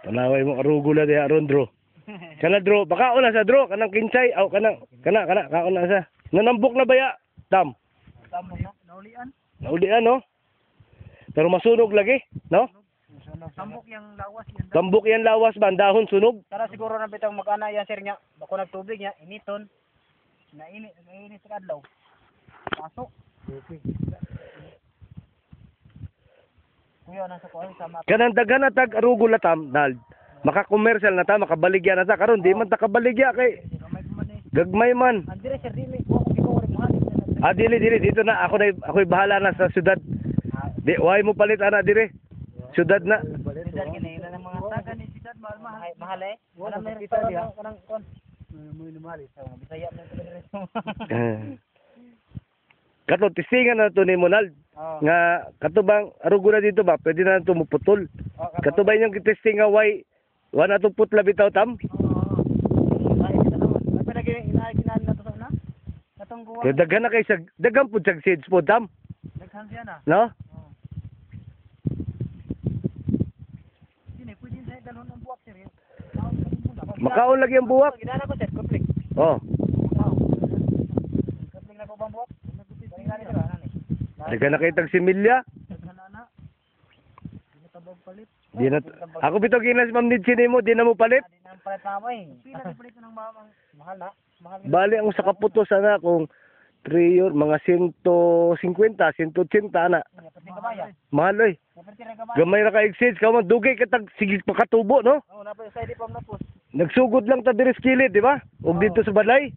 Tanaway mo arugula diha ron, Dro. Kana, Dro, baka una sa Dro, kanang kinsay, aw kana kauna sa. Nanambok na baya, Tam. Tama na, naulian. Naulian, no? Pero masunog lagi, no? Tambok yung lawas yan. Tambok yan lawas ba, ang dahon sunog. Tara siguro na bitang mag-ana yan sir niya. Bako nagtubig niya, initon. Nainit sa kadlaw. Pasok. Kuya nasa kuha sama. Kanang daghan na tag arugula, Tam, dal. Maka-commercial na ta, makabaligya na ta karon, di man ta kabaligya kay Gamay ko man eh. gagmay man. Andre sir dili ko ikaw rin mahal. Ah, dili dito na ako'y bahala na sa syudad. Di why mo palit ana dire. Syudad na. Sidad kini na ng mga taga ni sidad mahal. Mahal eh. Wala may kita diha. Kanang kon. Mo ni mahal sa mga Bisaya man dire. Kato tisingan na to ni Monald. Nga katubang arugula dito ba, pwede na to muputol. Katubay niyang testing nga why wala to putla bitaw, Tam. Kaya daghan na kay sa daghan pud sa seeds po, Tam. Daghan siya na. No? Sini pwede sa dalon ang buwak sir. Makaon lagi ang buwak. Gidana ko sir, kuplik. Oh. Kuplik na ko bang buwak? Balik na nani. Daghan na kay tag similya. Nana. Dili tabog palit. Di na ako bitaw ginas Ma'am Nidsi nimo, di na mo palit. Di na palit na mo eh. Pila di palit ng mamang mahal na. Mahal. Bali ang sa kaputo sana kung 3 year mga 150, 180 na. Pati kabaya. Mahal oy. Pati ra kabaya. Gamay ra ka exceeds ka man dugay ka tag sige pakatubo, no? Oh, na pa sa di pa na post. Nagsugod lang ta diri sa kilid, di ba? Ug dito sa balay.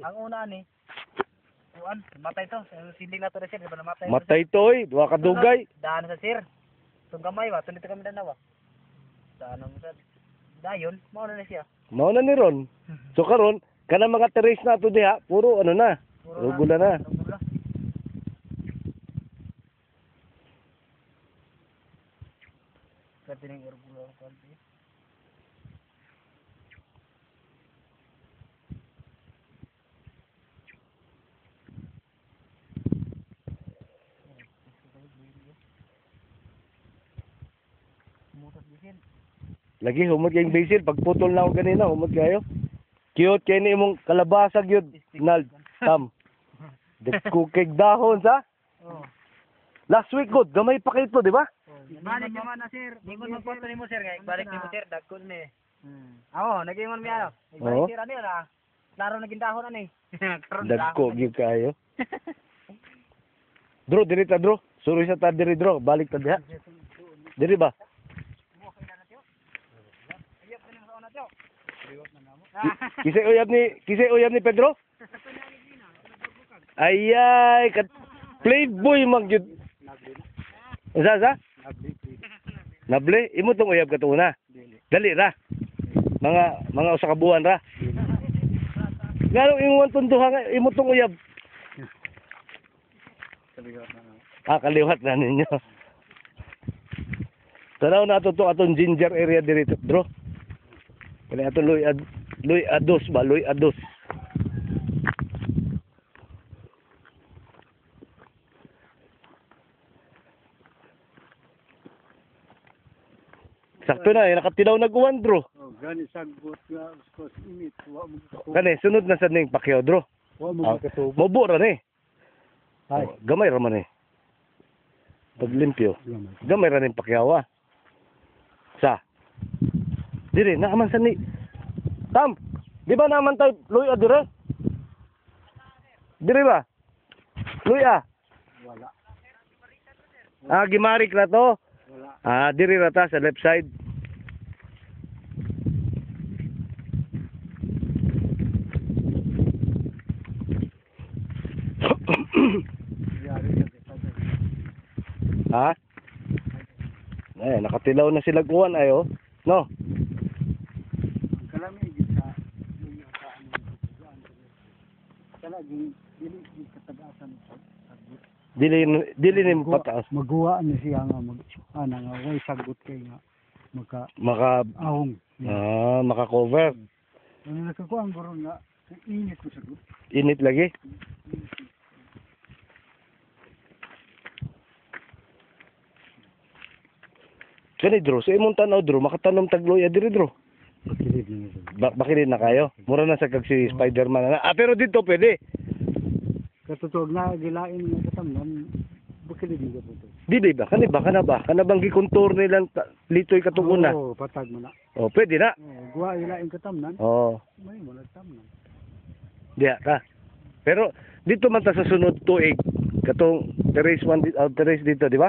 Ang una ni kuan, matay to. Siling na to na sir, di ba namatay? Matay toy, duha ka dugay. Daan sa sir. Tung gamay ba, tunit kami danawa. Daan ang sa dayon, mao na siya. Mao na ni ron. So karon kana mga terrace na to diha, puro ano na. Rugula na. Rugula. Kasi ning rugula ko kanti. Mutas bisin. Lagi humot kayong basil pagputol na ako ganina, humot kayo. Cute kay ni imong kalabasa gyud, Nald. Tam. Dagko kay dahon sa. Oh. Last week good, gamay pa kayo to, di ba? Balik naman na sir. Ningon magpoto nimo sir kay balik nimo sir dagkon ni. Oo, nagingon mi ano. Oo. Balik sir ani na. Klaro naging dahon ani. Dagko gyud kayo. Dro, diri ta, Dro. Suri sa ta diri, Dro. Balik ta diha. Diri ba? Kisay uyab ni Pedro? Ayay, playboy magyud. Sa? Nable, imo tong uyab katuna. Dali ra. Mga usa ka buwan ra. Ngano imong tunduha nga imo tong uyab? Kaliwat na ninyo. Tanaw na to atong ginger area diri, Bro. Kani ato Luy Ados. Sakto na, nakatilaw na guwan, Bro. Oh, gani sagbot nga skos init, wa mo ko. Kani sunod na sa ning pakyaw, Bro. Wa mo katubo. Mobo ra ni. Ay. Gamay ra man ni. Paglimpyo. Gamay ra ning pakyaw ah. Sa. Dire naaman sa ni. Tam, di ba naman tayo Luy dire? Dire ba? Luy Wala. Gimarik na to. Wala. Dire ra ta sa left side. Yari na kita. Nakatilaw na sila kuwan ayo. No. Ang kalami gita yung sa ano. Kala dili katagasan sagbot. Dili ni pataas. Magawa na siya nga nga way sagbot kay nga Maka ahong. maka-cover. Ano nakakuha ang guro nga init ko sagbot. Init lagi. Kani dro, sa imong tanaw dro, makatanom tag luya diri dro. Kilid na ito. Bakilid na kayo. Mura na sa kag si Spider-Man na. Ah, pero dito pwede. Katutog na gilain nga katamnan. Bakilid na ito. Di ba? Kani ba? Kana bang gikontour nilang litoy katunguna? Oo, patag mo na. Oh, pwede na. Guwa gilain katamnan. Oh, May mo nagtamnan. diya ka. Pero dito man ta sa sunod tuig katong terrace dito, di ba?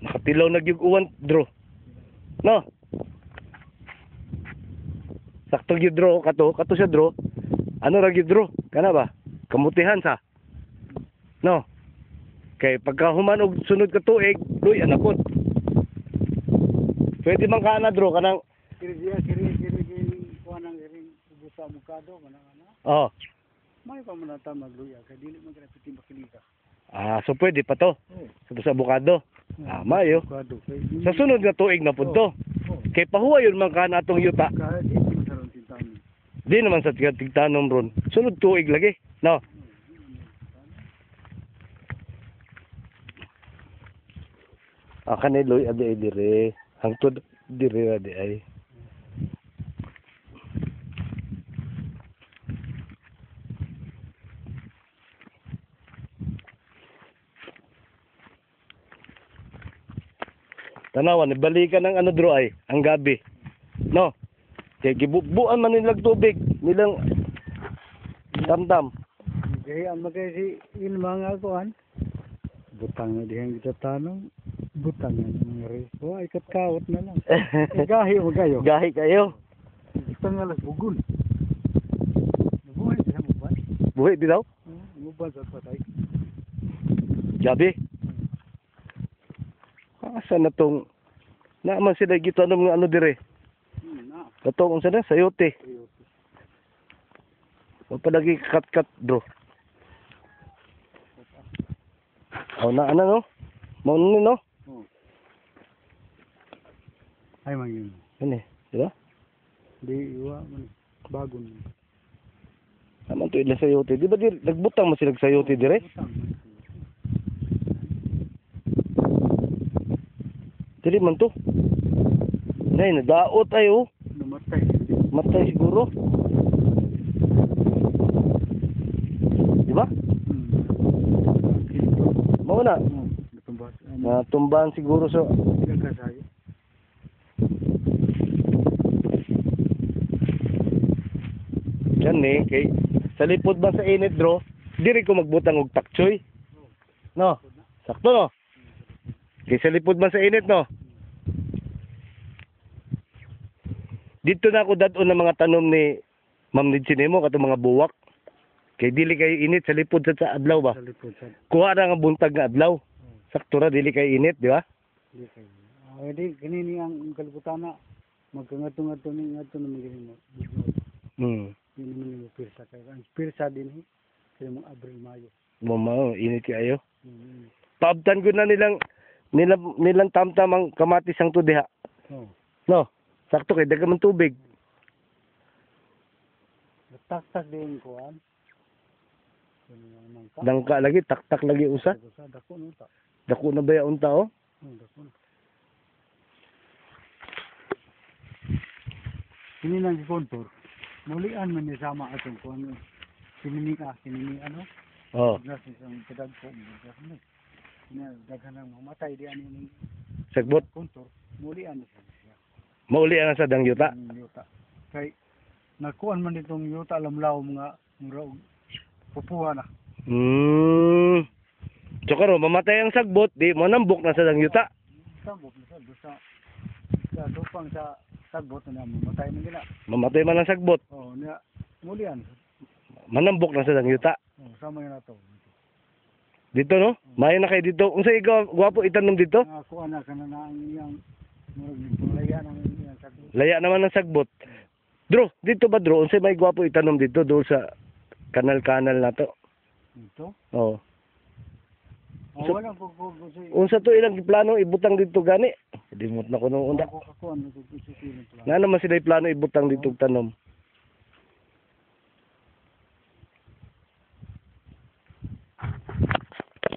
Nakatilaw na gyud uwan, dro. No. Sakto gyud dro kato siya dro. Ano ra gyud dro? Kana ba? Kamutihan sa. No. Kay pagka human og sunod ka tuig, luy ana pod. Pwede man kana dro kanang Kiri kuha ng iring ubusa mukado manang ana. oh. May pa man ta magluya kay dili man kana pitin bakilika. Ah, so pwede pa to. Sa abukado. Ah, mayo. Mukado kay Sa sunod nga tuig na pod to. Kay pahuwayon man kana atong yuta. kaya di man saron tintanon. Di naman sa tigtanom ron. Sunod tuig lagi. No. Ah, kaniloy adi ay dire. Hangtod dire adi ay. Tanawan, balikan ng ano dro ay, ang gabi. No? Kaya gibubuan man nilang tubig, nilang tamtam. Kaya ang magay si il mga kuan. Butang na dihang kita tanong. Butang na mga reso ay katkawot na lang. Gahi mo kayo. Gahi kayo. Tang alas bugol. Nabuhay siya mo ba? Buhi di daw? Mo ba sa patay? Gabi. Asa na tong naaman sila gitanom nga ano dire. Na. Katong unsa na sayote. O palagi kat bro. O na ano no? Mao ni no? Ay mangin. Ano di ba? Di iwa man bago ni. Naman to ilang sayote. Di ba di nagbutang mo sila sayote dire? Dili man to. Nay nadaot ayo. Namatay. Matay siguro. Di ba? Mao na. Tumbas. Natumbahan siguro sa Nagkasayo. yan kay sa lipod ba sa init bro, diri ko magbutang og takchoy. No. Sakto no. Kay sa lipod man sa init no. Dito na ako dadon ng mga tanom ni Ma'am Nidsinemo katong mga buwak. Kay dili kay init sa lipod sa adlaw ba. Sa lipod sa. Kuha ra nga buntag nga adlaw. Sakto ra dili kay init, di ba? Di kayo. Di kanini ang kalibutan na magkangatong-atong ni ngadto na magini mo. Yun naman yung pirsa kayo. Ang pirsa din kaya mga Abril, Mayo. Mama, init kayo. Paabtan ko na nilang tamtam ang kamatis ang tudiha. Oh. No. Sakto kay daga man tubig. Tak-tak din ko an. Dangka lagi, tak-tak lagi usa. Dako no ta. Dako na ba yaon tao? Dako. Kini lang kontor. Mulian man ni sama atong kuan. Sinini ano? Oh. Nas isang pedag ko mo. Na daghan ang mamatay di ani ni Sagbot. kontor. Mulian ni siya. Mauli ang sa dang yuta. Yuta. Kay nakuan man itong yuta lamlaw mga mura pupuha na. So karon mamatay ang sagbot, di mo nambok na sa dang yuta. Sabot na sa dupang sa sagbot na mamatay man nila. Mamatay man ang sagbot, Oh, niya mulian. manambok na sa dang yuta. Oh, sama na to. Dito no? Mayo na kay dito. Unsa ikaw gwapo itanom dito? Ako ana kana na ang iyang murag laya nang iyang sagbot. Laya naman ang sagbot. Dro, dito ba dro? Unsa may gwapo itanom dito do sa kanal-kanal na to? Ito. Oh. Oh, So- wala ko say. Unsa to ilang plano ibutang dito gani? Dimot na ko nung unda. Ako ano ko sa silong plan. Nga naman sila plano ibutang dito og tanom.